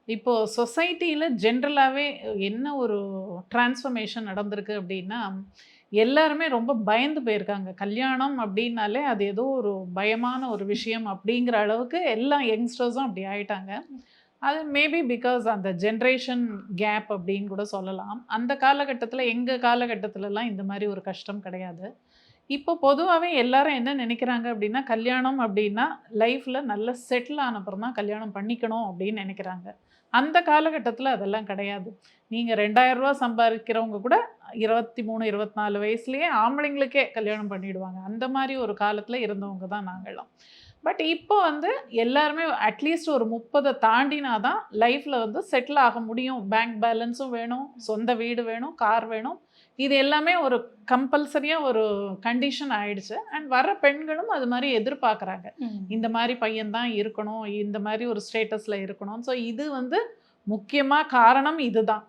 இப்போ சொசைட்டில ஜென்ரலாவே என்ன ஒரு டிரான்ஸ்ஃபர்மேஷன் நடந்திருக்கு அப்படின்னா, எல்லாருமே ரொம்ப பயந்து போயிருக்காங்க. கல்யாணம் அப்படின்னாலே அது ஏதோ ஒரு பயமான ஒரு விஷயம் அப்படிங்கிற அளவுக்கு எல்லா யங்ஸ்டர்ஸும் அப்படி ஆயிட்டாங்க. அது மேபி பிகாஸ் அந்த ஜென்ரேஷன் கேப் அப்படின்னு கூட சொல்லலாம். அந்த காலகட்டத்தில எங்க காலகட்டத்திலலாம் இந்த மாரி ஒரு கஷ்டம் கிடையாது. இப்போ பொதுவாவே எல்லாரும் என்ன நினைக்கிறாங்க அப்படின்னா, கல்யாணம் அப்படின்னா லைஃப்ல நல்லா செட்டில் ஆனப்புறம் தான் கல்யாணம் பண்ணிக்கணும் அப்படின்னு நினைக்கிறாங்க. அந்த காலகட்டத்தில அதெல்லாம் கிடையாது. நீங்க ரூ. 2000 சம்பாதிக்கிறவங்க கூட 23, 24 வயசுலயே ஆம்பளைங்களுக்கே கல்யாணம் பண்ணிடுவாங்க. அந்த மாரி ஒரு காலத்தில இருந்தவங்க தான் நாங்கலாம். பட் இப்போ வந்து எல்லாருமே அட்லீஸ்ட் ஒரு 30 தாண்டினா தான் லைஃப்ல வந்து செட்டில் ஆக முடியும். பேங்க் பேலன்ஸும் வேணும், சொந்த வீடு வேணும், கார் வேணும். இது எல்லாமே ஒரு கம்பல்சரியா ஒரு கண்டிஷன் ஆயிடுச்சு. அண்ட் வர பெண்களும் அது மாரி எதிர்பார்க்குறாங்க. இந்த மாரி பையன் தான் இருக்கணும், இந்த மாரி ஒரு ஸ்டேட்டஸ்ல இருக்கணும். ஸோ இது வந்து முக்கியமா காரணம் இதுதான்.